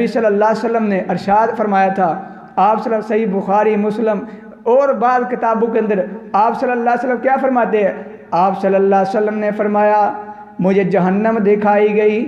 نبی صلی اللہ علیہ وسلم نے ارشاد فرمایا تھا، آپ صلی اللہ صحیح بخاری مسلم اور بعض کتابوں کے اندر آپ صلی اللہ علیہ وسلم کیا فرماتے ہیں؟ آپ صلی اللہ علیہ وسلم نے فرمایا مجھے جہنم دکھائی گئی،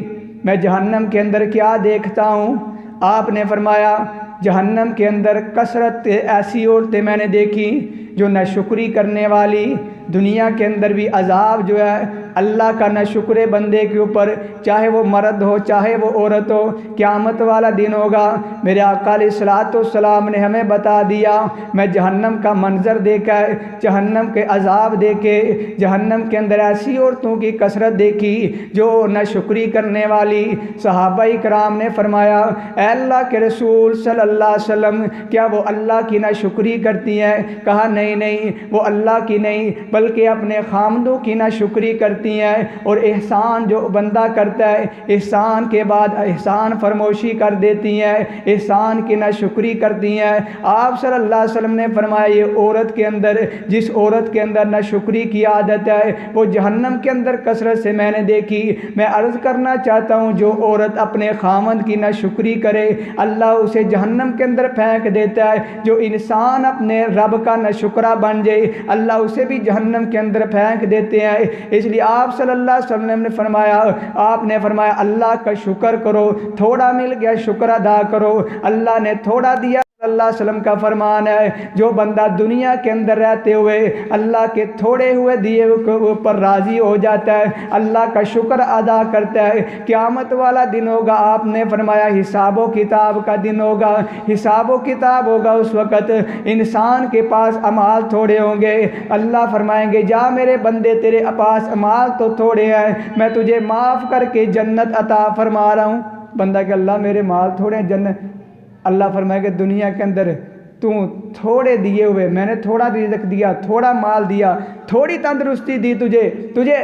میں جہنم کے اندر کیا دیکھتا ہوں؟ آپ نے فرمایا جہنم کے اندر کثرت ایسی عورتیں میں نے دیکھی جو ناشکری کرنے والی، دنیا کے اندر بھی عذاب جو ہے اللہ کا ناشکر بندے کے اوپر، چاہے وہ مرد ہو چاہے وہ عورت ہو، قیامت والا دن ہوگا۔ میرے آقا علیہ الصلوۃ والسلام نے ہمیں بتا دیا، میں جہنم کا منظر دیکھا ہے، جہنم کے عذاب دیکھے، جہنم کے اندر ایسی عورتوں کی کثرت دیکھی جو ناشکری کرنے والی۔ صحابہ کرام نے فرمایا اے اللہ کے رسول صلی اللہ علیہ وسلم کیا وہ اللہ کی ناشکری کرتی ہیں؟ کہا نہیں وہ اللہ کی نہیں بلکہ اپنے خامدوں کی ناشکری کرتی ہیں، اور احسان جو بندہ کرتا ہے احسان کے بعد احسان فرموشی کر دیتی ہیں، احسان کی ناشکری کرتی ہیں۔ آپ صلی اللہ علیہ وسلم نے فرمایا یہ عورت کے اندر، جس عورت کے اندر ناشکری کی عادت ہے وہ جہنم کے اندر کثرت سے میں نے دیکھی۔ میں عرض کرنا چاہتا ہوں جو عورت اپنے خامد کی ناشکری کرے اللہ اسے جہنم کے اندر پھینک دیتا ہے، جو انسان اپنے رب کا ناشکرا بن جائے اللہ اسے بھی جہنم کے اندر پھینک دیتے ہیں۔ اس لیے آپ صلی اللہ علیہ وسلم نے فرمایا، آپ نے فرمایا اللہ کا شکر کرو، تھوڑا مل گیا شکر ادا کرو، اللہ نے تھوڑا دیا۔ اللہ علیہ وسلم کا فرمان ہے جو بندہ دنیا کے اندر رہتے ہوئے اللہ کے تھوڑے ہوئے دیے ہوئے پر راضی ہو جاتا ہے، اللہ کا شکر ادا کرتا ہے، قیامت والا دن ہوگا، آپ نے فرمایا حساب و کتاب کا دن ہوگا، حساب و کتاب ہوگا، اس وقت انسان کے پاس اعمال تھوڑے ہوں گے، اللہ فرمائیں گے جا میرے بندے تیرے پاس اعمال تو تھوڑے ہیں، میں تجھے معاف کر کے جنت عطا فرما رہا ہوں۔ بندہ کہ اللہ میرے مال تھوڑے ہیں، جنت، اللہ فرمائے کہ دنیا کے اندر تو تھوڑے دیے ہوئے، میں نے تھوڑا رزق دیا، تھوڑا مال دیا، تھوڑی تندرستی دی تجھے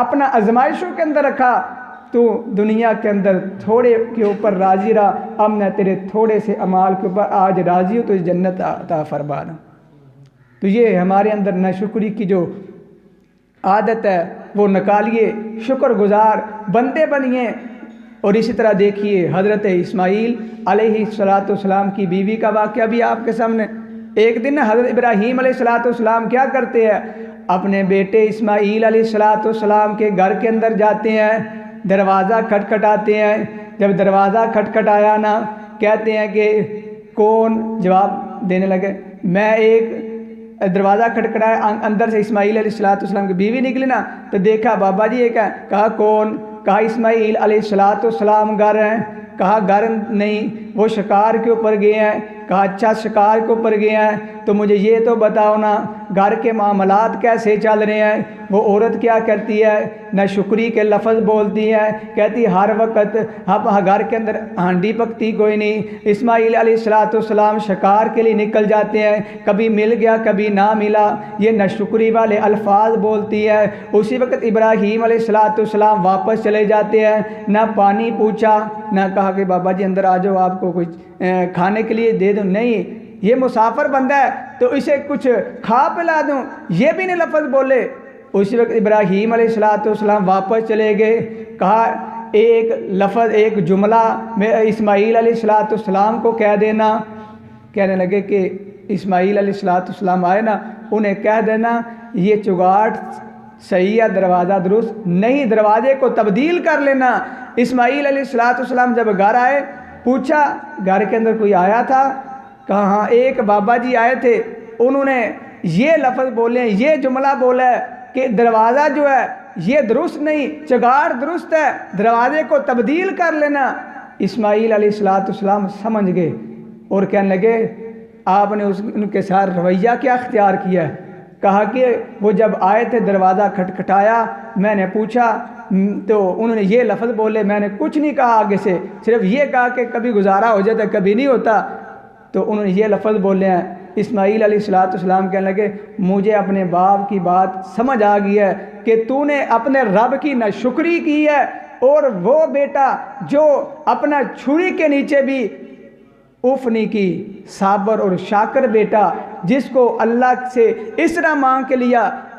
اپنا آزمائشوں کے اندر رکھا، تو دنیا کے اندر تھوڑے کے اوپر راضی رہا، اب میں تیرے تھوڑے سے اعمال کے اوپر آج راضی ہوں تو جنت عطا فرما رہا ہوں۔ تو یہ ہمارے اندر ناشکری کی جو عادت ہے وہ نکالیے، شکر گزار بندے بنیے۔ اور اسی طرح دیکھیے حضرت اسماعیل علیہ السلام کی بیوی کا واقعہ بھی آپ کے سامنے۔ ایک دن حضرت ابراہیم علیہ السلام کیا کرتے ہیں، اپنے بیٹے اسماعیل علیہ السلام کے گھر کے اندر جاتے ہیں، دروازہ کھٹکھٹاتے ہیں۔ جب دروازہ کھٹکھٹایا نا، کہتے ہیں کہ کون؟ جواب دینے لگے میں ایک دروازہ کھٹکھٹایا، اندر سے اسماعیل علیہ السلام کی بیوی نکلی نا، تو دیکھا بابا جی ایک ہے، کہا کون؟ کہا اسماعیل علیہ السلام گھر ہیں، کہا گھر نہیں وہ شکار کے اوپر گئے ہیں، کہا اچھا شکار کے اوپر گئے ہیں تو مجھے یہ تو بتاؤ نا گھر کے معاملات کیسے چل رہے ہیں؟ وہ عورت کیا کرتی ہے؟ ناشکری کے لفظ بولتی ہے، کہتی ہر وقت گھر کے اندر ہانڈی پکتی کوئی نہیں۔ اسماعیل علیہ السلام شکار کے لیے نکل جاتے ہیں، کبھی مل گیا کبھی نہ ملا، یہ ناشکری والے الفاظ بولتی ہے۔ اسی وقت ابراہیم علیہ السلام واپس چلے جاتے ہیں، نہ پانی پوچھا، نہ کہا کہ بابا جی اندر آ جاؤ آپ کو کچھ کھانے کے لیے دے دوں، نہیں یہ مسافر بندہ ہے تو اسے کچھ کھا پلا دوں، یہ بھی نہیں لفظ بولے۔ اسی وقت ابراہیم علیہ السلام واپس چلے گئے، کہا ایک لفظ ایک جملہ میں اسماعیل علیہ السلام کو کہہ دینا۔ کہنے لگے کہ اسماعیل علیہ السلام آئے نا، انہیں کہہ دینا یہ چگاٹ صحیح ہے، دروازہ درست نہیں، دروازے کو تبدیل کر لینا۔ اسماعیل علیہ السلام جب گھر آئے، پوچھا گھر کے اندر کوئی آیا تھا؟ کہا ہاں ایک بابا جی آئے تھے، انہوں نے یہ لفظ بولے، یہ جملہ بولا ہے کہ دروازہ جو ہے یہ درست نہیں، چگاڑ درست ہے، دروازے کو تبدیل کر لینا۔ اسماعیل علیہ السلام سمجھ گئے اور کہنے لگے آپ نے ان کے ساتھ رویہ کیا اختیار کیا ہے؟ کہا کہ وہ جب آئے تھے دروازہ کھٹکھٹایا، میں نے پوچھا تو انہوں نے یہ لفظ بولے، میں نے کچھ نہیں کہا آگے سے، صرف یہ کہا کہ کبھی گزارا ہو جاتا کبھی نہیں ہوتا، تو انہوں نے یہ لفظ بولے ہیں۔ اسماعیل علیہ السلام کہنے لگے مجھے اپنے باپ کی بات سمجھ آ گئی ہے کہ تو نے اپنے رب کی ناشکری کی ہے، اور وہ بیٹا جو اپنا چھری کے نیچے بھی اف نہیں کی، صابر اور شاکر بیٹا جس کو اللہ سے اس طرح مانگ کے لیا